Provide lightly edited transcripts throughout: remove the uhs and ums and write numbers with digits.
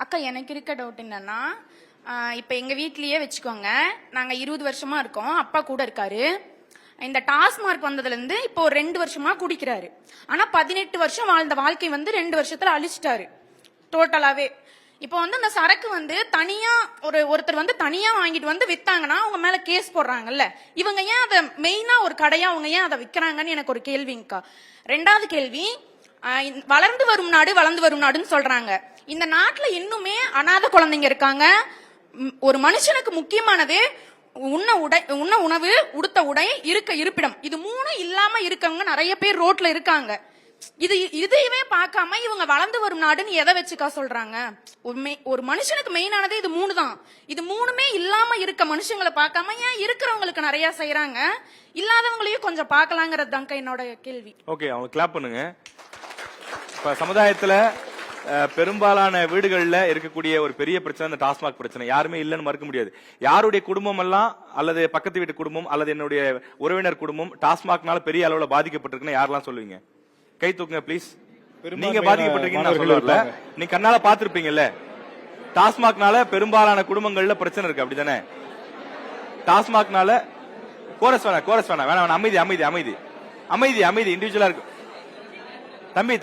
அக்கா எனக்கு இருக்க டவுட் என்னன்னா, இப்ப எங்க வீட்லயே வச்சுக்கோங்க, நாங்க 20 வருஷமா இருக்கோம். அப்பா கூட இருக்காரு. இந்த டாஸ்மார்க் வந்ததுல இருந்து இப்போ ஒரு 2 வருஷமா குடிக்கிறாரு. ஆனா 18 வருஷம் வாழ்ந்த வாழ்க்கை வந்து 2 வருஷத்துல அழிச்சிட்டாரு டோட்டலாவே. இப்போ வந்து அந்த சரக்கு வந்து தனியா ஒருத்தர் வந்து தனியா வாங்கிட்டு வந்து வித்தாங்கன்னா அவங்க மேல கேஸ் போடுறாங்கல்ல. இவங்க ஏன் அதை மெயினா ஒரு கடையா அவங்க ஏன் அதை விக்கிறாங்கன்னு எனக்கு ஒரு கேள்விங்கக்கா. ரெண்டாவது கேள்வி, வளர்ந்து வரும் நாடு வளர்ந்து வரும் நாடுன்னு சொல்றாங்க. இந்த நாட்டுல இன்னுமே அனாதை குழந்தைங்க இருக்காங்க. ஒரு மனுஷனுக்கு முக்கியமானதே உண்ண உணவு, உடுத்த உடை, இருக்க இருப்பிடம். இது மூணு இல்லாம இருக்கவங்க நிறைய பேர் ரோட்ல இருக்காங்க. இதையவே பார்க்காம இவங்க வளர்ந்து வரும் நாடுன்னு எதை வச்சுக்கா சொல்றாங்க? ஒரு மனுஷனுக்கு மெயினானது இது மூணு தான். இது மூணுமே இல்லாம இருக்க மனுஷங்களை பார்க்காம ஏன் இருக்கிறவங்களுக்கு நிறைய செய்யறாங்க, இல்லாதவங்களையும் கொஞ்சம் பார்க்கலாங்கிறது தாங்க என்னோட கேள்வி. ஓகே, அவங்க கிளாப் பண்ணுங்க. இப்ப சமுதாயத்துல பெரும்பாலான வீடுகள்ல இருக்கக்கூடிய ஒரு பெரிய பிரச்சனை இந்த டாஸ்மாக் பிரச்சனை. யாருமே இல்லைன்னு மறுக்க முடியாது. யாருடைய குடும்பம் எல்லாம் அல்லது பக்கத்து வீட்டு குடும்பம் அல்லது என்னுடைய உறவினர் குடும்பம் டாஸ்மாக்னால பெரிய அளவுல பாதிக்கப்பட்டிருக்குன்னு யாரெல்லாம் சொல்லுவீங்க? கை தூக்குங்க ப்ளீஸ். நீங்க பாதிக்கப்பட்டிருக்கீங்கன்னு சொல்லல, நீங்க கண்ணால பாத்துருப்பீங்கல்ல. டாஸ்மாக்னால பெரும்பாலான குடும்பங்கள்ல பிரச்சனை இருக்கு, அப்படித்தானே? டாஸ்மாக்னால கோரஸ் வேணாம், அமைதி அமைதி அமைதி அமைதி அமைதி இண்டிவிஜுவலா இருக்கு.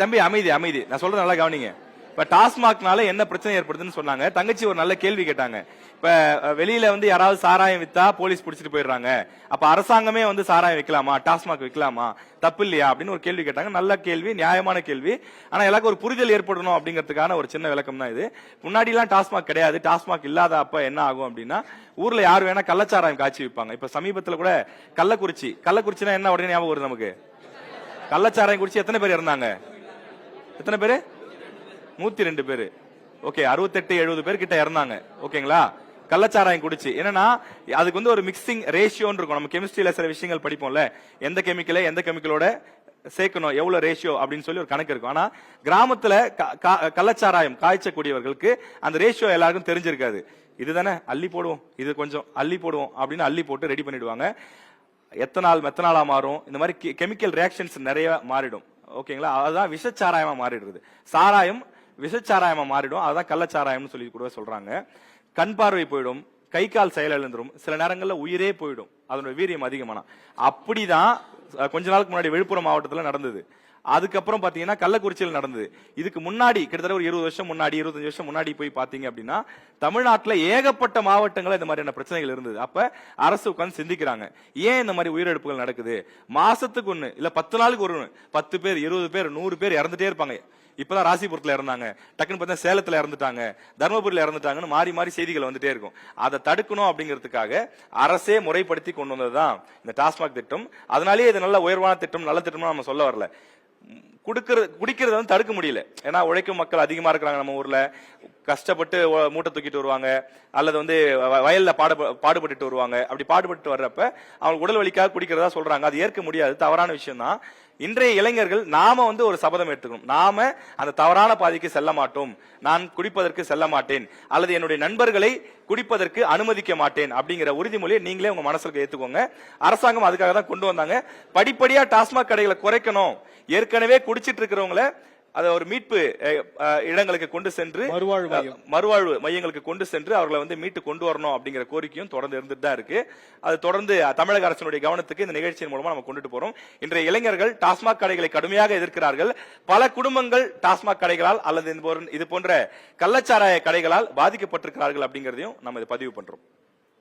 தம்பி அமைதி. நான் சொல்றது நல்லா கவனிங்க. இப்ப டாஸ்மாக்னால என்ன பிரச்சனை ஏற்படுதுன்னு சொன்னாங்க. தங்கச்சி ஒரு நல்ல கேள்வி கேட்டாங்க. இப்ப வெளியில வந்து யாராவது சாராயம் வித்தா போலீஸ் பிடிச்சிட்டு போயிடுறாங்க, அப்ப அரசாங்கமே வந்து சாராயம் வைக்கலாமா, டாஸ்மாக் வைக்கலாமா, தப்பு இல்லையா அப்படின்னு ஒரு கேள்வி கேட்டாங்க. நல்ல கேள்வி, நியாயமான கேள்வி. ஆனா எல்லாருக்கும் ஒரு புரிதல் ஏற்படணும் அப்படிங்கிறதுக்கான ஒரு சின்ன விளக்கம் தான் இது. முன்னாடி எல்லாம் டாஸ்மாக் கிடையாது. டாஸ்மாக் இல்லாத அப்ப என்ன ஆகும் அப்படின்னா, ஊர்ல யாரு வேணா கள்ளச்சாராயம் காய்ச்சி விற்பாங்க. இப்ப சமீபத்துல கூட கள்ளக்குறிச்சினா என்ன உடனே ஞாபகம் வருது நமக்கு? கள்ளச்சாராயம் குடிச்சு எத்தனை பேர் இருந்தாங்க? எத்தனை பேரு? 102 பேரு. ஓகே, 68-70 பேர் கிட்ட இறந்தாங்க. ஓகேங்களா? கள்ளச்சாராயம் குடிச்சு. என்னன்னா அதுக்கு வந்து ஒரு மிக்சிங் ரேஷியோன்னு இருக்கும். நம்ம கெமிஸ்ட்ரியில சில விஷயங்கள் படிப்போம்ல, எந்த கெமிக்கலை எந்த கெமிக்கலோட சேர்க்கணும், எவ்வளவு ரேஷியோ அப்படின்னு சொல்லி ஒரு கணக்கு இருக்கும். ஆனா கிராமத்துல கள்ளச்சாராயம் காய்ச்சக்கூடியவர்களுக்கு அந்த ரேஷியோ எல்லாருக்கும் தெரிஞ்சிருக்காது. இதுதானே அள்ளி போடுவோம், இது கொஞ்சம் அள்ளி போடுவோம் அப்படின்னு அள்ளி போட்டு ரெடி பண்ணிடுவாங்க. மெத்தனாலா மாறும். இந்த மாதிரி கெமிக்கல் ரியாக்ஷன்ஸ் நிறைய மாறிடும். ஓகேங்களா? அதுதான் விஷச்சாராயமா மாறிடுறது. சாராயம் விஷச்சாராயமா மாறிடும். அதுதான் கள்ளச்சாராயம்னு சொல்லி கூட சொல்றாங்க. கண் பார்வை போயிடும், கை கால் செயலிழந்துரும், சில நேரங்கள்ல உயிரே போயிடும் அதோட வீரியம் அதிகமானா. அப்படிதான் கொஞ்ச நாளுக்கு முன்னாடி விழுப்புரம் மாவட்டத்துல நடந்தது. அதுக்கப்புறம் பாத்தீங்கன்னா கள்ளக்குறிச்சியில் நடந்தது. இதுக்கு முன்னாடி கிட்டத்தட்ட ஒரு 20 வருஷம் முன்னாடி, 25 வருஷம் முன்னாடி போய் பாத்தீங்க அப்படின்னா தமிழ்நாட்டுல ஏகப்பட்ட மாவட்டங்கள் இந்த மாதிரியான பிரச்சனைகள் இருந்தது. அப்ப அரசு உட்கார்ந்து சிந்திக்கிறாங்க, ஏன் இந்த மாதிரி உயிரிழப்புகள் நடக்குது? மாசத்துக்கு ஒண்ணு இல்ல 10 நாளுக்கு ஒரு 10 பேர் 20 பேர் 100 பேர் இறந்துட்டே இருப்பாங்க. இப்பதான் ராசிபுரத்துல இறந்தாங்க, டக்குன்னு பார்த்தா சேலத்துல இறந்துட்டாங்க, தர்மபுரியில இறந்துட்டாங்கன்னு மாறி மாறி செய்திகள் வந்துட்டே இருக்கும். அதை தடுக்கணும் அப்படிங்கிறதுக்காக அரசே முறைப்படுத்தி கொண்டு வந்ததுதான் இந்த டாஸ்மாக் திட்டம். அதனாலேயே இது நல்ல உயர்வான திட்டம், நல்ல திட்டம் நம்ம சொல்ல வரல. குடிக்கிறது வந்து தடுக்க முடியல. ஏன்னா உழைக்கும் மக்கள் அதிகமா இருக்கிறாங்க நம்ம ஊர்ல. கஷ்டப்பட்டு மூட்டை தூக்கிட்டு வருவாங்க, அல்லது வந்து வயல்ல பாடுபட்டு வருவாங்க. அப்படி பாடுபட்டு வர்றப்ப அவங்க உடல் வலிக்காக குடிக்கிறதா சொல்றாங்க. அது ஏற்க முடியாது, தவறான விஷயம் தான். இன்றைய இளைஞர்கள் நாம வந்து ஒரு சபதம் எடுத்துக்கணும். நாம அந்த தவறான பாதைக்கு செல்ல மாட்டோம், நான் குடிப்பதற்கு செல்ல மாட்டேன், அல்லது என்னுடைய நண்பர்களை குடிப்பதற்கு அனுமதிக்க மாட்டேன் அப்படிங்கிற உறுதிமொழியை நீங்களே உங்க மனசுக்கு ஏத்துக்கோங்க. அரசாங்கம் அதுக்காக தான் கொண்டு வந்தாங்க. படிப்படியா டாஸ்மாக் கடைகளை குறைக்கணும். ஏற்கனவே குடிச்சிட்டு இருக்கிறவங்களை அதை ஒரு மீட்பு இடங்களுக்கு கொண்டு சென்று, மறுவாழ்வு மையங்களுக்கு கொண்டு சென்று அவர்களை வந்து மீட்டு கொண்டு வரணும் அப்படிங்கிற கோரிக்கையும் தொடர்ந்து இருந்துட்டு தான் இருக்கு. அது தொடர்ந்து தமிழக அரசினுடைய கவனத்துக்கு இந்த நிகழ்ச்சியின் மூலமா நம்ம கொண்டுட்டு போறோம். இன்றைய இளைஞர்கள் டாஸ்மாக் கடைகளை கடுமையாக எதிர்க்கிறார்கள். பல குடும்பங்கள் டாஸ்மாக் கடைகளால் அல்லது இது போன்ற கள்ளச்சாராய கடைகளால் பாதிக்கப்பட்டிருக்கிறார்கள் அப்படிங்கறதையும் நம்ம இதை பதிவு பண்றோம்.